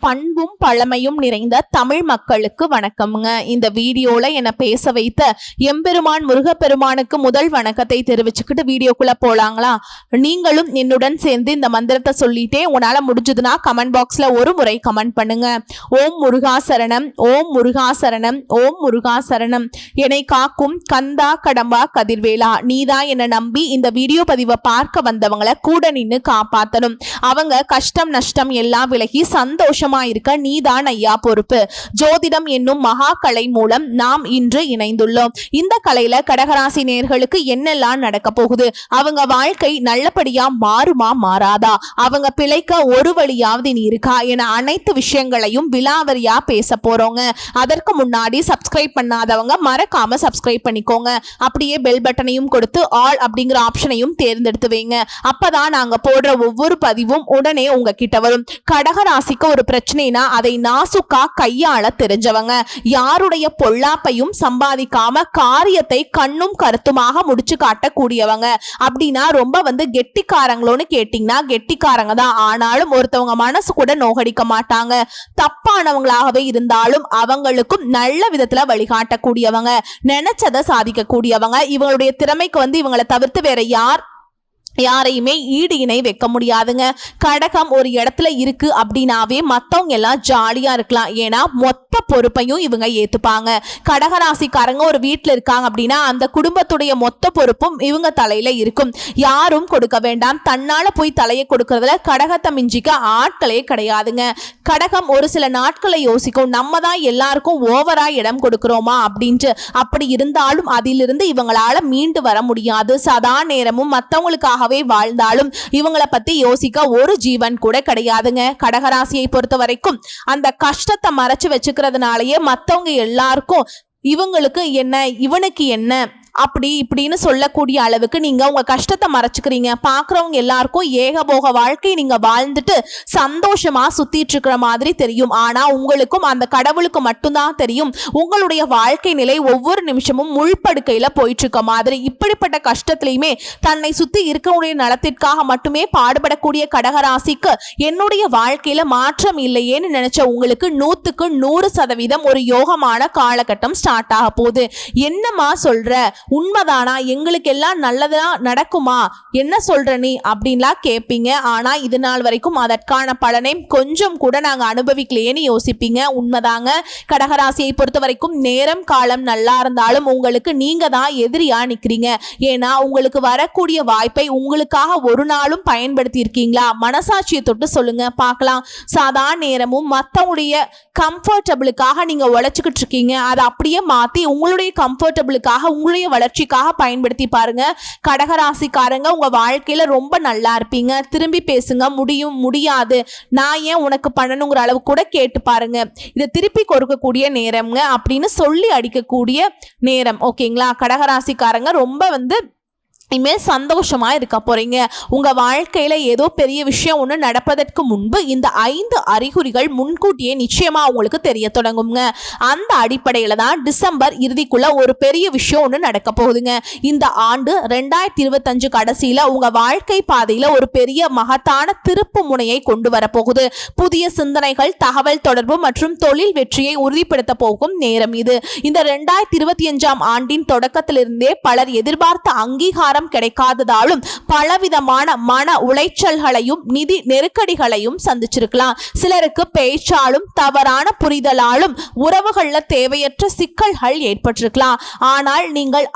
பண்பும் பழமையும் நிறைந்த தமிழ் மக்களுக்கு வணக்கம்ங்க. இந்த வீடியோல என்ன பேச வைத்த எம்பெருமான் முருகப்பெருமானுக்கு முதல் வணக்கத்தை தெரிவிச்சுக்கிட்டு வீடியோக்குள்ள போலாங்களா? நீங்களும் என்னுடன் சேர்ந்து இந்த மந்திரத்தை சொல்லிட்டே உங்களால முடிஞ்சதுன்னா கமெண்ட் பாக்ஸ்ல ஒரு முறை கமெண்ட் பண்ணுங்க. ஓம் முருகாசரணம், ஓம் முருகாசரணம், ஓம் முருகாசரணம். என்னை காக்கும் கந்தா கடம்பா கதிர்வேலா, நீதான் என்னை நம்பி இந்த வீடியோ பதிவை பார்க்க வந்தவங்களை கூட நின்று காப்பாத்தணும். அவங்க கஷ்டம் நஷ்டம் எல்லாம் விலகி சந்தோஷமா இருக்க நீதான் ஐயா பொறுப்பு. ஜோதிடம் என்னும் மகா கலை மூலம் நாம் இன்று இணைந்துள்ளோம். இந்த கலையில கடகராசி நேயர்களுக்கு என்னெல்லாம் நடக்க போகுது, அவங்க வாழ்க்கை நல்லபடியா மாறுமா மாறாதா, அவங்க பிழைக்க ஒரு வழியாவது நீ இருக்கா என அனைத்து விஷயங்களையும் விலாவரியா பேச போறோங்க. அதற்கு முன்னாடி சப்ஸ்கிரைப் பண்ணாதவங்க மறக்காம சப்ஸ்கிரைப் பண்ணிக்கோங்க. அப்படியே பெல் பட்டனையும் கொடுத்து ஆல் அப்படிங்கிற ஆப்ஷனையும் தேர்ந்தெடுத்து வைங்க. அப்பதான் நாங்க போடுற ஒவ்வொரு பதிவும் உடனே உங்ககிட்ட வரும். கடகராசிக்கு ஒரு பிரச்சனைனா அதை நாசுக்கா கையாள தெரிஞ்சவங்க, யாருடைய பொல்லாப்பையும் சம்பாதிக்காம காரியத்தை கண்ணும் கருத்துமாக முடிச்சு காட்டக்கூடியவங்க. அப்படின்னா ரொம்ப கெட்டிக்காரங்களோன்னு கேட்டீங்கன்னா கெட்டிக்காரங்க தான். ஆனாலும் ஒருத்தவங்க மனசு கூட நோகடிக்க மாட்டாங்க. தப்பானவங்களாகவே இருந்தாலும் அவங்களுக்கும் நல்ல விதத்துல வழிகாட்டக்கூடியவங்க, நினைச்சதை சாதிக்கக்கூடியவங்க. இவங்களுடைய திறமைக்கு இவங்களை தவிர்த்து வேற யாரையுமே ஈடு இணை வைக்க முடியாதுங்க. கடகம் ஒரு இடத்துல இருக்கு அப்படின்னாவே மற்றவங்க எல்லாம் ஜாலியா இருக்கலாம். ஏன்னா மொத்த பொறுப்பையும் இவங்க ஏத்துப்பாங்க. கடகராசிக்காரங்க ஒரு வீட்டுல இருக்காங்க அப்படின்னா அந்த குடும்பத்துடைய மொத்த பொறுப்பும் இவங்க தலையில இருக்கும். யாரும் கொடுக்க வேண்டாம், தன்னால போய் தலையை கொடுக்கறதுல கடகத்தை மிஞ்சிக்க ஆட்களே கிடையாதுங்க. கடகம் ஒரு சில நாட்களை யோசிக்கும், நம்ம தான் எல்லாருக்கும் ஓவரா இடம் கொடுக்கிறோமா அப்படின்ட்டு. அப்படி இருந்தாலும் அதிலிருந்து இவங்களால மீண்டு வர முடியாது. சதா நேரமும் மற்றவங்களுக்காக வாழ்ந்தாலும் இவங்களை பத்தி யோசிக்க ஒரு ஜீவன் கூட கிடையாதுங்க. கடகராசியை பொறுத்த வரைக்கும் அந்த கஷ்டத்தை மறைச்சு வச்சுக்கிறதுனாலயே மத்தவங்க எல்லாருக்கும் இவங்களுக்கு என்ன இவனுக்கு என்ன அப்படி இப்படின்னு சொல்லக்கூடிய அளவுக்கு நீங்க உங்க கஷ்டத்தை மறைச்சுக்கிறீங்க. பாக்குறவங்க எல்லாருக்கும் ஏகபோக வாழ்க்கை நீங்க வாழ்ந்துட்டு சந்தோஷமா சுத்திட்டு இருக்கிற மாதிரி தெரியும். ஆனா உங்களுக்கும் அந்த கடவுளுக்கு மட்டும்தான் தெரியும் உங்களுடைய வாழ்க்கை நிலை ஒவ்வொரு நிமிஷமும் முள்படுக்கையில போயிட்டு இருக்க மாதிரி. இப்படிப்பட்ட கஷ்டத்திலையுமே தன்னை சுத்தி இருக்கக்கூடிய நலத்திற்காக மட்டுமே பாடுபடக்கூடிய கடகராசிக்கு என்னுடைய வாழ்க்கையில மாற்றம் இல்லையேன்னு நினைச்ச உங்களுக்கு 100% ஒரு யோகமான காலகட்டம் ஸ்டார்ட் ஆக போகுது. என்னமா சொல்ற, உண்மைதானா, எங்களுக்கு எல்லாம் நல்லதா நடக்குமா, என்ன சொல்ற நீ அப்படின்லாம் கேட்பீங்க. ஆனா இது நாள் வரைக்கும் அதற்கான பலனை கொஞ்சம் கூட நாங்க அனுபவிக்கலையேன்னு யோசிப்பீங்க. உண்மைதாங்க. கடகராசியை பொறுத்த வரைக்கும் நேரம் காலம் நல்லா இருந்தாலும் உங்களுக்கு நீங்க தான் எதிரியா நிக்கிறீங்க. ஏன்னா உங்களுக்கு வரக்கூடிய வாய்ப்பை உங்களுக்காக ஒரு நாளும் பயன்படுத்தி இருக்கீங்களா? மனசாட்சியை தொட்டு சொல்லுங்க பார்க்கலாம். சாதாரண நேரமும் மற்றவங்களுடைய கம்ஃபர்டபிளுக்காக நீங்க உழைச்சிக்கிட்டு இருக்கீங்க. அதை அப்படியே மாத்தி உங்களுடைய கம்ஃபர்டபிளுக்காக உங்களுடைய வளர்ச்சிக்காக பயன்படுத்தி பாருங்க. கடகராசிக்காரங்க உங்க வாழ்க்கையில ரொம்ப நல்லா இருப்பீங்க. திரும்பி பேசுங்க, முடியும் முடியாது நான் ஏன் உனக்கு பண்ணணுங்கிற அளவு கூட கேட்டு பாருங்க. இதை திருப்பி கொடுக்கக்கூடிய நேரம்ங்க அப்படின்னு சொல்லி அடிக்கக்கூடிய நேரம். ஓகேங்களா? கடகராசிக்காரங்க ரொம்ப இனிமேல் சந்தோஷமா இருக்க போறீங்க. உங்க வாழ்க்கையில ஏதோ பெரிய விஷயம் ஒன்று நடப்பதற்கு முன்பு இந்த 5 அறிகுறிகள் முன்கூட்டியே நிச்சயமா உங்களுக்கு தெரிய தொடங்குங்க. அந்த அடிப்படையில தான் டிசம்பர் இறுதிக்குள்ள ஒரு பெரிய விஷயம் ஒன்று நடக்க போகுதுங்க. இந்த ஆண்டு 2025 கடைசியில உங்க வாழ்க்கை பாதையில ஒரு பெரிய மகத்தான திருப்பு முனையை கொண்டு வர போகுது. புதிய சிந்தனைகள், தகவல் தொடர்பு மற்றும் தொழில் வெற்றியை உறுதிப்படுத்த போகும் நேரம் இது. இந்த 2025 ஆண்டின் தொடக்கத்திலிருந்தே பலர் எதிர்பார்த்த அங்கீகாரம் கிடைக்காததாலும் பலவிதமான மன உளைச்சல்களையும் நிதி நெருக்கடிகளையும் சந்திச்சிருக்கலாம். சிலருக்கு பேச்சாலும் தவறான புரிதலாலும் உறவுகள்ல தேவையற்ற சிக்கல்கள் ஏற்பட்டிருக்கலாம். ஆனால் நீங்கள்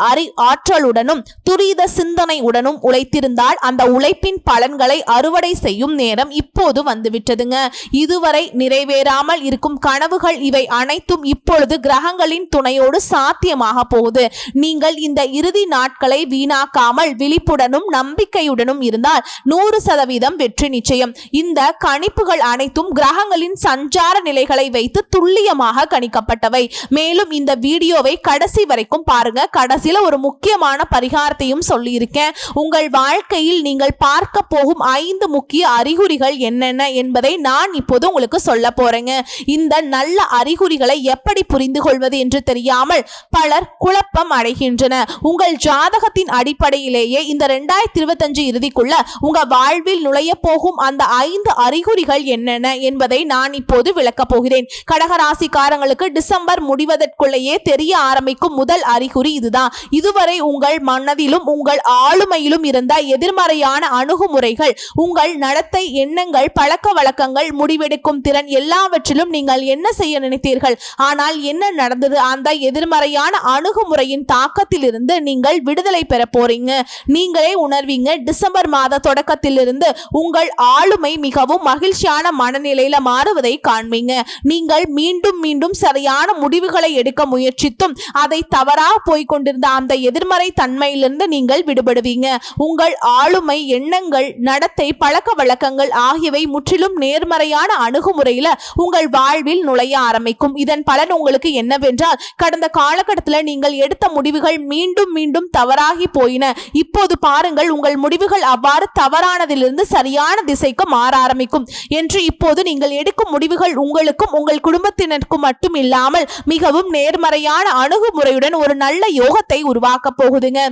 ஆற்றலுடனும் துரித சிந்தனையுடனும் உழைத்திருந்தால் அந்த உழைப்பின் பலன்களை அறுவடை செய்யும் நேரம் இப்போது வந்துவிட்டதுங்க. இதுவரை நிறைவேறாமல் இருக்கும் கனவுகள் இவை அனைத்தும் இப்பொழுது கிரகங்களின் துணையோடு சாத்தியமாக போகுது. நீங்கள் இந்த இறுதி நாட்களை வீணாக்காமல் விழிப்புடனும் நம்பிக்கையுடனும் இருந்தால் 100% வெற்றி நிச்சயம். இந்த கணிப்புகள் அனைத்தும் கிரகங்களின் சஞ்சார நிலைகளை வைத்து துல்லியமாக கணிக்கப்பட்டவை. மேலும் இந்த வீடியோவை கடைசி வரைக்கும் பாருங்க. கடைசியில ஒரு முக்கியமான பரிகாரத்தையும் சொல்லி இருக்கேன். உங்கள் வாழ்க்கையில் நீங்கள் பார்க்க போகும் 5 முக்கிய அறிகுறிகள் என்னென்ன என்பதை நான் இப்போது உங்களுக்கு சொல்ல போறேங்க. இந்த நல்ல அறிகுறிகளை எப்படி புரிந்து கொள்வது என்று தெரியாமல் பலர் குழப்பம் அடைகின்றனர். உங்கள் ஜாதகத்தின் அடிப்படையில் உண்மையிலேயே இந்த 2025 இறுதிக்குள்ள உங்க வாழ்வில் நுழைய போகும் அந்த 5 அறிகுறிகள் என்னென்ன என்பதை நான் இப்போது விளக்க போகிறேன். கடகராசிக்காரங்களுக்கு டிசம்பர் முடிவதற்குள்ளேயே தெரிய ஆரம்பிக்கும் முதல் அறிகுறி இதுதான். இதுவரை உங்கள் மனதிலும் உங்கள் ஆளுமையிலும் இருந்த எதிர்மறையான அணுகுமுறைகள், உங்கள் நடத்தை, எண்ணங்கள், பழக்க வழக்கங்கள், முடிவெடுக்கும் திறன் எல்லாவற்றிலும் நீங்கள் என்ன செய்ய நினைத்தீர்கள், ஆனால் என்ன நடந்தது? அந்த எதிர்மறையான அணுகுமுறையின் தாக்கத்திலிருந்து நீங்கள் விடுதலை பெற போறீங்க. நீங்களே உணர்வீங்க. டிசம்பர் மாத தொடக்கத்திலிருந்து உங்கள் ஆளுமை மிகவும் மகிழ்ச்சியான மனநிலையில மாறுவதை காண்பீங்க. நீங்கள் மீண்டும் மீண்டும் சரியான முடிவுகளை எடுக்க முயற்சித்தும் அதை தவறாக போய்கொண்டிருந்த அந்த எதிர்மறை தன்மையிலிருந்து நீங்கள் விடுபடுவீங்க. உங்கள் ஆளுமை, எண்ணங்கள், நடத்தை, பழக்க வழக்கங்கள் ஆகியவை முற்றிலும் நேர்மறையான அணுகுமுறையில உங்கள் வாழ்வில் நுழைய ஆரம்பிக்கும். இதன் பலன் உங்களுக்கு என்னவென்றால், கடந்த காலகட்டத்தில் நீங்கள் எடுத்த முடிவுகள் மீண்டும் மீண்டும் தவறாகி போயின. இப்போது பாருங்கள், உங்கள் முடிவுகள் அவ்வாறு தவறானதிலிருந்து சரியான திசைக்கு மாற ஆரம்பிக்கும் என்று. இப்போது நீங்கள் எடுக்கும் முடிவுகள் உங்களுக்கும் உங்கள் குடும்பத்தினருக்கும் மட்டும் இல்லாமல் மிகவும் நேர்மறையான அணுகுமுறையுடன் ஒரு நல்ல யோகத்தை உருவாக்க போகுதுங்க.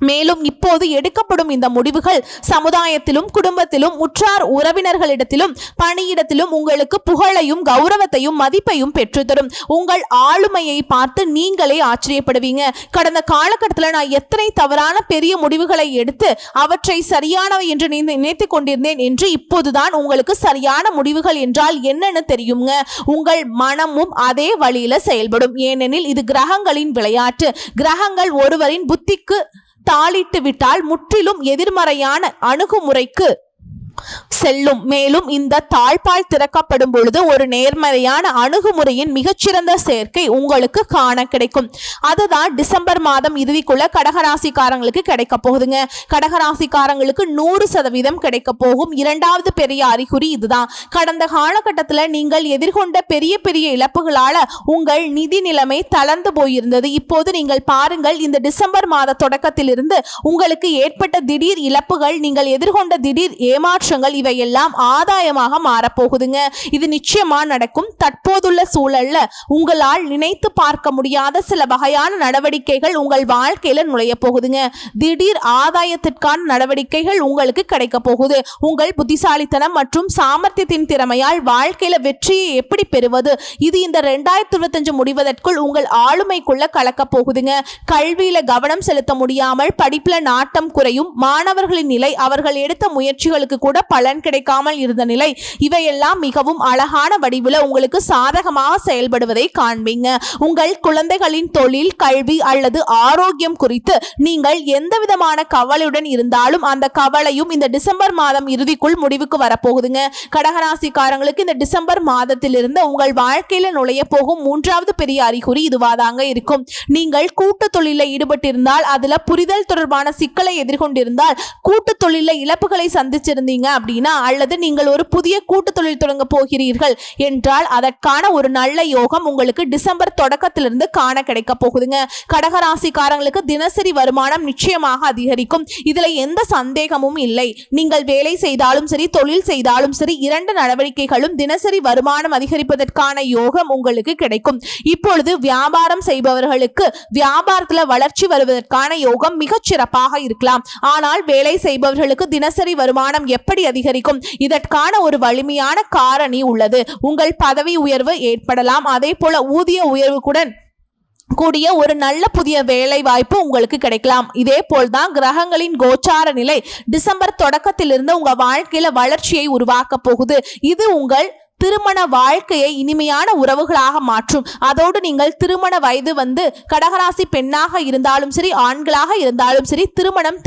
மேலும் இப்போது எடுக்கப்படும் இந்த முடிவுகள் சமுதாயத்திலும் குடும்பத்திலும் உற்றார் உறவினர்களிடத்திலும் பணியிடத்திலும் உங்களுக்கு புகழையும் கௌரவத்தையும் மதிப்பையும் பெற்றுத்தரும். உங்கள் ஆளுமையை பார்த்து நீங்களே ஆச்சரியப்படுவீங்க. கடந்த காலகட்டத்தில் நான் எத்தனை தவறான பெரிய முடிவுகளை எடுத்து அவற்றை சரியானவை என்று நினைத்து கொண்டிருந்தேன் என்று இப்போதுதான் உங்களுக்கு சரியான முடிவுகள் என்றால் என்னன்னு தெரியுங்க. உங்கள் மனமும் அதே வழியில செயல்படும். ஏனெனில் இது கிரகங்களின் விளையாட்டு. கிரகங்கள் ஒருவரின் புத்திக்கு தாளிட்டு விட்டால் முற்றிலும் எதிர்மறையான அணுகுமுறைக்கு செல்லும். மேலும் இந்த தாழ்பால் திறக்கப்படும் பொழுது ஒரு நேர்மறையான அணுகுமுறையின் மிகச்சிறந்த சேர்க்கை உங்களுக்கு காண கிடைக்கும். அதுதான் டிசம்பர் மாதம் இறுதிக்குள்ள கடகராசிக்காரங்களுக்கு கிடைக்க போகுதுங்க. கடகராசிக்காரங்களுக்கு 100% கிடைக்க போகும் இரண்டாவது பெரிய அறிகுறி இதுதான். கடந்த காலகட்டத்தில் நீங்கள் எதிர்கொண்ட பெரிய பெரிய இழப்புகளால உங்கள் நிதி நிலைமை தளர்ந்து போயிருந்தது. இப்போது நீங்கள் பாருங்கள், இந்த டிசம்பர் மாத தொடக்கத்திலிருந்து உங்களுக்கு ஏற்பட்ட திடீர் இழப்புகள், நீங்கள் எதிர்கொண்ட திடீர் ஏமாற்றங்கள், இவையெல்லாம் ஆதாயமாக மாறப்போகுதுங்க. இது நிச்சயமா நடக்கும். தற்போதுள்ள சூழல்ல உங்களால் நினைத்து பார்க்க முடியாத சில வகையான நடவடிக்கைகள் உங்கள் வாழ்க்கையில நுழைய போகுதுங்க. திடீர் ஆதாயத்திற்கான நடவடிக்கைகள் உங்களுக்கு கிடைக்க போகுது. உங்கள் புத்திசாலித்தனம் மற்றும் சாமர்த்தியத்தின் திறமையால் வாழ்க்கையில வெற்றியை எப்படி பெறுவது, இது இந்த 2025 முடிவதற்குள் உங்கள் ஆளுமைக்குள்ள கலக்க போகுதுங்க. கல்வியில கவனம் செலுத்த முடியாமல் படிப்புல நாட்டம் குறையும். மாணவர்களின் நிலை, அவர்கள் எடுத்த முயற்சிகளுக்கு கூட பலன் கிடைக்காமல் இருந்த நிலை, இவையெல்லாம் மிகவும் அழகான வடிவில் உங்களுக்கு சாதகமாக செயல்படுவதை காண்பீங்க. உங்கள் குழந்தைகளின் தொழில், கல்வி அல்லது ஆரோக்கியம் குறித்து நீங்கள் எந்த விதமான கவலையுடன் இருந்தாலும் அந்த கவலையும் இந்த டிசம்பர் மாதம் இறுதிக்குள் முடிவுக்கு வரப்போகுதுங்க. கடகராசிக்காரங்களுக்கு இந்த டிசம்பர் மாதத்திலிருந்து உங்கள் வாழ்க்கையில நுழைய போகும் 3வது பெரிய அறிகுறி இதுவாதாங்க இருக்கும். நீங்கள் கூட்டு தொழிலில் ஈடுபட்டிருந்தால், அதுல புரிதல் தொடர்பான சிக்கலை எதிர்கொண்டிருந்தால், கூட்டு தொழிலில் இழப்புகளை சந்திச்சிருந்தீங்க அப்படின்னா, அல்லது நீங்கள் ஒரு புதிய கூட்டு தொழில் தொடங்க போகிறீர்கள் என்றால் அதற்கான ஒரு நல்ல யோகம் உங்களுக்கு டிசம்பர் தொடக்கத்திலிருந்து காண கிடைக்க போகுதுங்க. கடகராசிக்காரங்களுக்கு தினசரி வருமானம் நிச்சயமாக அதிகரிக்கும். இதுல எந்த சந்தேகமும் இல்லை. நீங்கள் வேலை செய்தாலும் சரி, தொழில் செய்தாலும் சரி, 2 நடவடிக்கைகளும் தினசரி வருமானம் அதிகரிப்பதற்கான யோகம் உங்களுக்கு கிடைக்கும். இப்பொழுது வியாபாரம் செய்பவர்களுக்கு வியாபாரத்தில் வளர்ச்சி வருவதற்கான யோகம் மிகச் சிறப்பாக இருக்கலாம். ஆனால் வேலை செய்பவர்களுக்கு தினசரி வருமானம் எப்படி அதிகரிக்கும்? இதற்கான ஒரு வலிமையான காரணி உள்ளது. உங்கள் பதவி உயர்வு ஏற்படலாம். அதே போல ஊதிய உயர்வுடன் கூடிய ஒரு நல்ல புதிய வேலை வாய்ப்பு உங்களுக்கு கிடைக்கலாம். இதே போல்தான் கிரகங்களின் கோச்சார நிலை டிசம்பர் தொடக்கத்திலிருந்து உங்க வாழ்க்கையில வளர்ச்சியை உருவாக்க போகுது. இது உங்கள் திருமண வாழ்க்கையை இனிமையான உறவுகளாக மாற்றும். அதோடு நீங்கள் திருமண வயது கடகராசி பெண்ணாக இருந்தாலும் சரி, ஆண்களாக இருந்தாலும் சரி, திருமணம்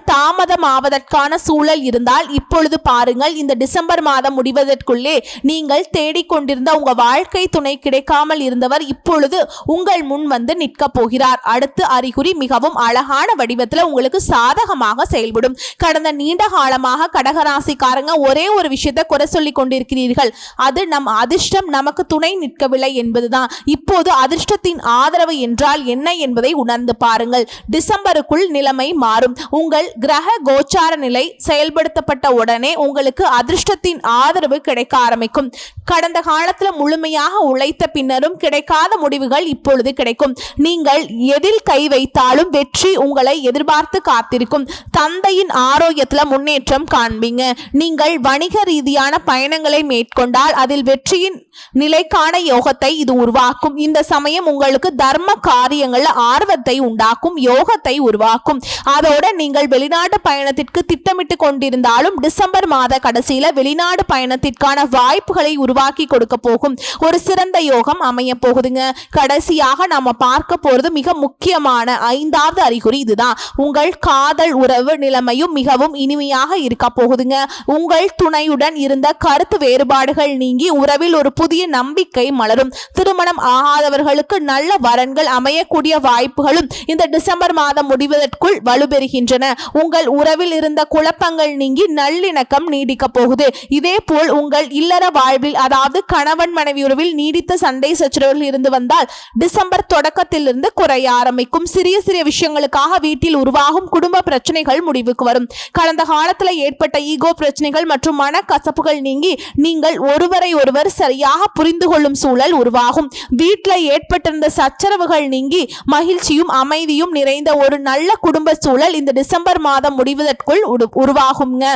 தாமதமாவதற்கான சூழல் இருந்தால் இப்பொழுது பாருங்கள், இந்த டிசம்பர் மாதம் முடிவதற்குள்ளே நீங்கள் தேடிக்கொண்டிருந்த உங்க வாழ்க்கை துணை கிடைக்காமல் இருந்தவர் இப்பொழுது உங்கள் முன் நிற்க போகிறார். அடுத்த அறிகுறி மிகவும் அழகான வடிவத்தில் உங்களுக்கு சாதகமாக செயல்படும். கடந்த நீண்ட காலமாக கடகராசிக்காரங்க ஒரே ஒரு விஷயத்தை குறை சொல்லி கொண்டிருக்கிறீர்கள். அது நம் அதிர்ஷ்டம் நமக்கு துணை நிற்கவில்லை என்பதுதான். இப்போது அதிர்ஷ்டத்தின் ஆதரவு என்றால் என்ன என்பதை உணர்ந்து பாருங்கள். டிசம்பருக்குள் நிலைமை மாறும். மாறும். உங்கள் கிரக கோச்சார நிலை செயல்படுத்தப்பட்ட உடனே உங்களுக்கு அதிர்ஷ்டத்தின் ஆதரவு கிடைக்க ஆரம்பிக்கும். கடந்த காலத்துல முழுமையாக உழைத்த பின்னரும் கிடைக்காத முடிவுகள் இப்பொழுது கிடைக்கும். நீங்கள் எதில் கை வைத்தாலும் வெற்றி உங்களை எதிர்பார்த்து காத்திருக்கும். தந்தையின் ஆரோக்கியத்துல முன்னேற்றம் காண்பீங்க. நீங்கள் வணிக ரீதியான பயணங்களை மேற்கொண்டால் அதில் வெற்றியின் நிலைக்கான யோகத்தை இது உருவாக்கும். இந்த சமயம் உங்களுக்கு தர்ம காரியங்கள்ல ஆர்வத்தை உண்டாக்கும், யோகத்தை உருவாக்கும். அதோட நீங்கள் வெளிநாட்டு பயணத்திற்கு திட்டமிட்டு கொண்டிருந்தாலும் டிசம்பர் மாத கடைசியில வெளிநாடு பயணத்திற்கான வாய்ப்புகளை உருவாக்கி கொடுக்க போகும் ஒரு சிறந்த யோகம் அமைய போகுதுங்க. கடைசியாக நாம பார்க்க போறது மிக முக்கியமான 5வது அறிகுறி இதுதான். உங்கள் காதல் உறவு நிலைமையும் மிகவும் இனிமையாக இருக்க போகுதுங்க. உங்கள் துணையுடன் இருந்த கருத்து வேறுபாடுகள் நீங்கி உறவில் ஒரு புதிய நம்பிக்கை மலரும். திருமணம் ஆகாதவர்களுக்கு நல்ல வரன்கள் அமையக்கூடிய வாய்ப்புகளும் இந்த டிசம்பர் மாதம் முடிவதற்குள் வலுப்பெறுகின்றன. உங்கள் உறவில் இருந்த குழப்பங்கள் நீங்கி நல்லிணக்கம் நீடிக்க போகுது. இதே போல் உங்கள் இல்லற வாழ்வில், அதாவது கணவன் மனைவி உறவில் நீடித்த சண்டை சச்சரவுகள் இருந்து வந்தால் டிசம்பர் தொடக்கத்திலிருந்து குறைய ஆரம்பிக்கும். சிறிய சிறிய விஷயங்களுக்காக வீட்டில் உருவாகும் குடும்ப பிரச்சனைகள் முடிவுக்கு வரும். கடந்த காலத்தில் ஏற்பட்ட ஈகோ பிரச்சனைகள் மற்றும் மனக்கசப்புகள் நீங்கி நீங்கள் ஒருவரை ஒருவர் சரியாக புரிந்து கொள்ளும் சூழல் உருவாகும். வீட்டில் ஏற்பட்டிருந்த சச்சரவுகள் நீங்கி மகிழ்ச்சியும் அமைதியும் நிறைந்த ஒரு நல்ல குடும்ப சூழல் இந்த டிசம்பர் மாதம் முடிவதற்குள் உருவாகுங்க.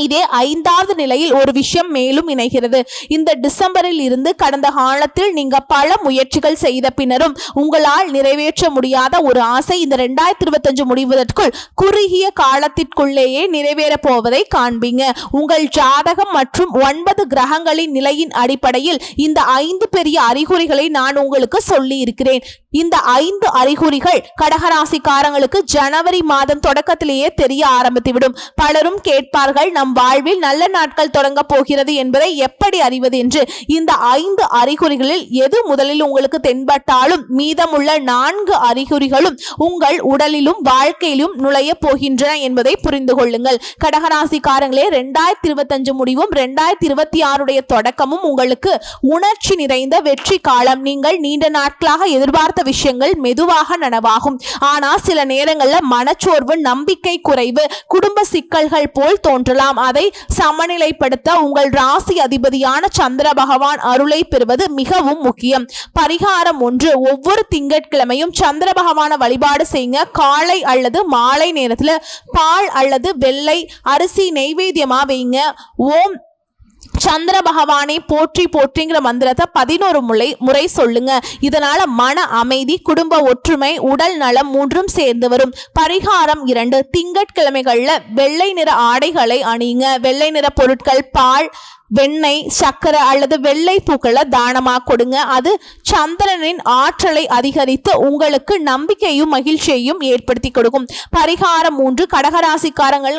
இதே 5வது நிலையில் ஒரு விஷயம் மேலும் இணைகிறது. இந்த டிசம்பரில் இருந்து கடந்த காலத்தில் நீங்க பல முயற்சிகள் செய்த பின்னரும் உங்களால் நிறைவேற்ற முடியாத ஒரு ஆசை இந்த 2025 முடிவதற்குள் குறுகிய காலத்திற்குள்ளேயே நிறைவேற போவதை காண்பீங்க. உங்கள் ஜாதகம் மற்றும் 9 கிரகங்களின் நிலையின் அடிப்படையில் இந்த 5 பெரிய அறிகுறிகளை நான் உங்களுக்கு சொல்லி இருக்கிறேன். இந்த 5 அறிகுறிகள் கடகராசிக்காரங்களுக்கு ஜனவரி மாதம் தொடக்கத்திலேயே தெரிய ஆரம்பித்துவிடும். பலரும் கேட்பார்கள், நம் வாழ்வில் நல்ல நாட்கள் தொடங்க போகிறது என்பதை எப்படி அறிவது என்று. இந்த 5 அறிகுறிகளில் எது முதலில் உங்களுக்கு தென்பட்டாலும் மீதமுள்ள 4 அறிகுறிகளும் உங்கள் உடலிலும் வாழ்க்கையிலும் நுழைய போகின்றன என்பதை புரிந்து கொள்ளுங்கள். கடகராசிக்காரங்களே, 2025 முடிவும் 2026 தொடக்கமும் உங்களுக்கு உணர்ச்சி நிறைந்த வெற்றி காலம். நீங்கள் நீண்ட நாட்களாக எதிர்பார்த்த விஷயங்கள் மெதுவாக நனவாகும். ஆனால் சில நேரங்களில் மனச்சோர்வு, நம்பிக்கை குறைவு, குடும்ப சிக்கல்கள் போல் தோன்றலாம். அதை சமநிலைப்படுத்த உங்கள் ராசி அதிபதியான சந்திர பகவான் அருளை பெறுவது மிகவும் முக்கியம். பரிகாரம் 1: ஒவ்வொரு திங்கட்கிழமையும் சந்திர பகவான வழிபாடு செய்யுங்க. காலை அல்லது மாலை நேரத்தில் பால் அல்லது வெள்ளை அரிசி நெய்வேத்தியமா வைங்க. ஓம் சந்திர பகவானை போற்றி போற்றிங்கிற மந்திரத்தை 11 முறை சொல்லுங்க. இதனால மன அமைதி, குடும்ப ஒற்றுமை, உடல் நலம் 3ம் சேர்ந்து வரும். பரிகாரம் 2: திங்கட்கிழமைகள்ல வெள்ளை நிற ஆடைகளை அணியுங்க. வெள்ளை நிற பொருட்கள், பால், வெண்ணெய், சக்கரை அல்லது வெள்ளை பூக்களை தானமாக கொடுங்க. அது சந்திரனின் ஆற்றலை அதிகரித்து உங்களுக்கு நம்பிக்கையும் மகிழ்ச்சியையும் ஏற்படுத்தி கொடுக்கும். பரிகாரம் 3: கடகராசிக்காரங்கள்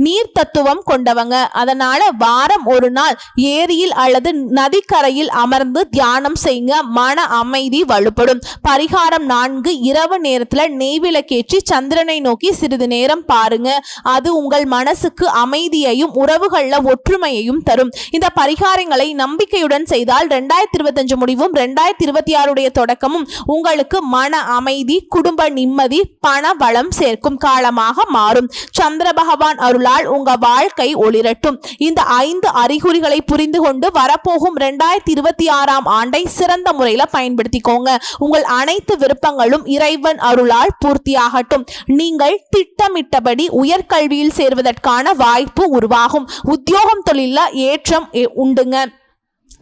நீர் தத்துவம் கொண்டவங்க. அதனால வாரம் ஒரு நாள் ஏரியில் அல்லது நதிக்கரையில் அமர்ந்து தியானம் செய்யுங்க. மன அமைதி வலுப்படும். பரிகாரம் 4: இரவு நேரத்துல நெய்விளக்கேற்றி சந்திரனை நோக்கி சிறிது நேரம் பாருங்க. அது உங்கள் மனசுக்கு அமைதியையும் உறவுகள்ல ஒற்றுமையையும் தரும். இந்த பரிகாரங்களை நம்பிக்கையுடன் செய்தால் 2025 முடிவும் 2026 தொடக்கமும் உங்களுக்கு மன அமைதி, குடும்ப நிம்மதி, பண வளம் சேர்க்கும் காலமாக மாறும். சந்திர பகவான் அருளால் உங்க வாழ்க்கை ஒளிரட்டும். இந்த 5 அறிகுறிகளை புரிந்து கொண்டு வரப்போகும் 2026 ஆண்டை சிறந்த முறையில பயன்படுத்திக்கோங்க. உங்கள் அனைத்து விருப்பங்களும் இறைவன் அருளால் பூர்த்தியாகட்டும். நீங்கள் திட்டமிட்டபடி உயர்கல்வியில் சேர்வதற்கான வாய்ப்பு உருவாகும். உத்தியோகம் தொழில ஏற்றம் உண்டுங்க.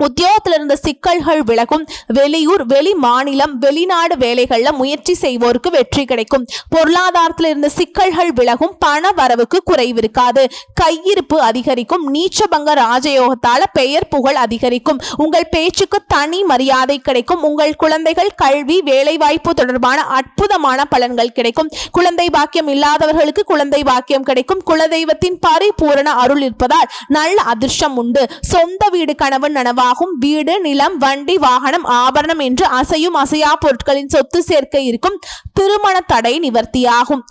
உத்தியோகத்தில் இருந்த சிக்கல்கள் விலகும். வெளியூர், வெளி மாநிலம், வெளிநாடு வேலைகள்ல முயற்சி செய்வோருக்கு வெற்றி கிடைக்கும். பொருளாதாரத்தில் இருந்த சிக்கல்கள் விலகும். பண வரவுக்கு குறைவு இருக்காது. கையிருப்பு அதிகரிக்கும். நீச்சபங்க ராஜயோகத்தால பெயர் புகழ் அதிகரிக்கும். உங்கள் பேச்சுக்கு தனி மரியாதை கிடைக்கும். உங்கள் குழந்தைகள் கல்வி, வேலைவாய்ப்பு தொடர்பான அற்புதமான பலன்கள் கிடைக்கும். குழந்தை பாக்கியம் இல்லாதவர்களுக்கு குழந்தை பாக்கியம் கிடைக்கும். குலதெய்வத்தின் பரிபூரண அருள் இருப்பதால் நல்ல அதிர்ஷ்டம் உண்டு. சொந்த வீடு கனவு நனவா. வீடு, நிலம், வண்டி, வாகனம், ஆபரணம் என்று அசையும் அசையா பொருட்களின் சொத்து சேர்க்கை இருக்கும். திருமண தடை நிவர்த்தியாகும்.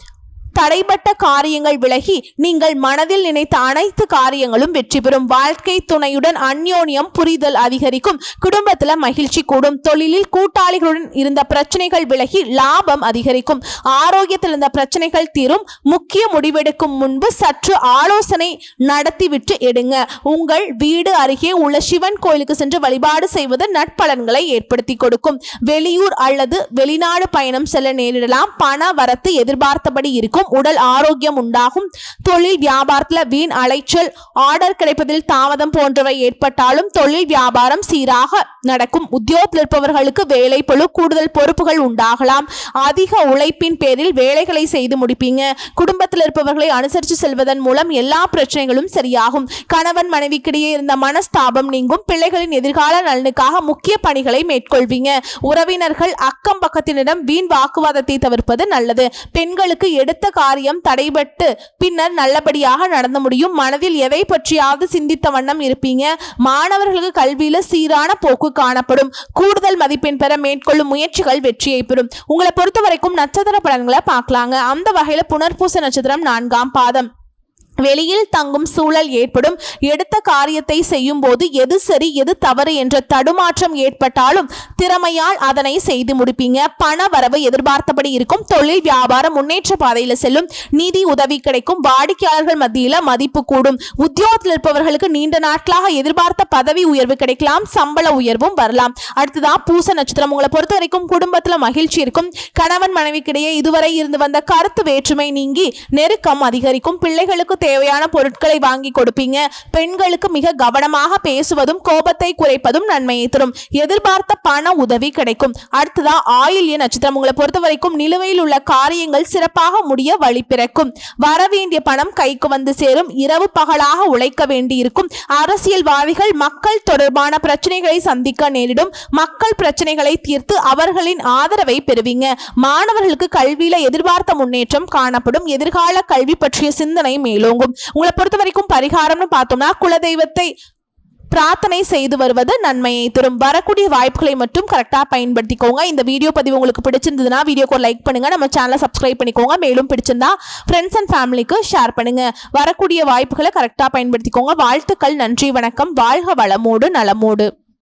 தடைப்பட்ட காரியங்கள் விலகி நீங்கள் மனதில் நினைத்த அனைத்து காரியங்களும் வெற்றி பெறும். வாழ்க்கை துணையுடன் அந்யோன்யம் புரிதல் அதிகரிக்கும். குடும்பத்துல மகிழ்ச்சி கூடும். தொழிலில் கூட்டாளிகளுடன் இருந்த பிரச்சனைகள் விலகி லாபம் அதிகரிக்கும். ஆரோக்கியத்தில் இருந்த பிரச்சனைகள் தீரும். முக்கிய முடிவெடுக்கும் முன்பு சற்று ஆலோசனை நடத்திவிட்டு எடுங்க. உங்கள் வீடு அருகே உள்ள சிவன் கோயிலுக்கு சென்று வழிபாடு செய்வது நற்பலன்களை ஏற்படுத்தி கொடுக்கும். வெளியூர் அல்லது வெளிநாடு பயணம் செல்ல நேரிடலாம். பண வரத்து எதிர்பார்த்தபடி இருக்கும். உடல் ஆரோக்கியம் உண்டாகும். தொழில் வியாபாரத்தில் வீண் அலைச்சல், ஆர்டர் கிடைப்பதில் தாமதம் போன்றவை ஏற்பட்டாலும் தொழில் வியாபாரம் சீராக நடக்கும். உத்தியோகத்தில் இருப்பவர்களுக்கு வேலை பளு, கூடுதல் பொறுப்புகள் உண்டாகலாம். அதிக உழைப்பின் பேரில் வேலைகளை செய்து முடிப்பீங்க. குடும்பத்தில் இருப்பவர்களை அனுசரித்து செல்வதன் மூலம் எல்லா பிரச்சனைகளும் சரியாகும். கணவன் மனைவிக்கிடையே இருந்த மனஸ்தாபம் நீங்கும். பிள்ளைகளின் எதிர்கால நலனுக்காக முக்கிய பணிகளை மேற்கொள்வீங்க. உறவினர்கள் அக்கம் பக்கத்தினிடம் வீண் வாக்குவாதத்தை தவிர்ப்பது நல்லது. பெண்களுக்கு எடுத்த காரியம் தடைபட்டு பின்னர் நல்லபடியாக நடந்து முடியும். மனதில் எதை பற்றியாவது சிந்தித்த வண்ணம் இருப்பீங்க. மாணவர்களுக்கு கல்வியில சீரான போக்கு காணப்படும். கூடுதல் மதிப்பெண் பெற மேற்கொள்ளும் முயற்சிகள் வெற்றியை பெறும். உங்களை பொறுத்த வரைக்கும் நட்சத்திர பலன்களை பார்க்கலாங்க. அந்த வகையில புனர்பூச நட்சத்திரம் 4ஆம் பாதம். வெளியில் தங்கும் சூழல் ஏற்படும். எடுத்த காரியத்தை செய்யும் போது எது சரி எது தவறு என்ற தடுமாற்றம் ஏற்பட்டாலும் திறமையால் அதனை செய்து முடிப்பீங்க. பண வரவு எதிர்பார்த்தபடி இருக்கும். தொழில் வியாபாரம் முன்னேற்ற பாதையில செல்லும். நிதி உதவி கிடைக்கும். வாடிக்கையாளர்கள் மத்தியில மதிப்பு கூடும். உத்தியோகத்தில் இருப்பவர்களுக்கு நீண்ட நாட்களாக எதிர்பார்த்த பதவி உயர்வு கிடைக்கலாம். சம்பள உயர்வும் வரலாம். அடுத்ததான் பூச நட்சத்திரம். உங்களை பொறுத்த வரைக்கும் குடும்பத்துல மகிழ்ச்சி இருக்கும். கணவன் மனைவிக்கிடையே இதுவரை இருந்து வந்த கருத்து வேற்றுமை நீங்கி நெருக்கம் அதிகரிக்கும். பிள்ளைகளுக்கு தேவையான பொருட்களை வாங்கி கொடுப்பீங்க. பெண்களுக்கு மிக கவனமாக பேசுவதும் கோபத்தை குறைப்பதும் நன்மையை தரும். எதிர்பார்த்த பண உதவி கிடைக்கும். அடுத்ததா ஆயில்ய நட்சத்திரம். உங்களை பொறுத்த வரைக்கும் நிலுவையில் உள்ள காரியங்கள் சிறப்பாக முடிய வழி பிறக்கும். வரவேண்டிய பணம் கைக்கு வந்து சேரும். இரவு பகலாக உழைக்க வேண்டி இருக்கும். அரசியல்வாதிகள் மக்கள் தொடர்பான பிரச்சனைகளை சந்திக்க நேரிடும். மக்கள் பிரச்சனைகளை தீர்த்து அவர்களின் ஆதரவை பெறுவீங்க. மாணவர்களுக்கு கல்வியில எதிர்பார்த்த முன்னேற்றம் காணப்படும். எதிர்கால கல்வி பற்றிய சிந்தனை மேலும். உங்களை பொறுத்த வரைக்கும் பரிகாரம்னு பார்த்தோம்னா குலதெய்வத்தை பிரார்த்தனை செய்து வருவது நன்மையை தரும். வரக்கூடிய வாய்ப்புகளை மட்டும் கரெக்டா பயன்படுத்திக்கோங்க. இந்த வீடியோ பதிவு உங்களுக்கு பிடிச்சிருந்ததுன்னா வீடியோக்கு லைக் பண்ணுங்க. நம்ம சேனலை சப்ஸ்கிரைப் பண்ணிக்கோங்க. மேலும் பிடிச்சிருந்தா ஃப்ரெண்ட்ஸ் அண்ட் ஃபேமிலிக்கு ஷேர் பண்ணுங்க. வரக்கூடிய வாய்ப்புகளை கரெக்டா பயன்படுத்திக்கோங்க. வாழ்த்துக்கள். நன்றி, வணக்கம். வாழ்க வளமோடு நலமோடு.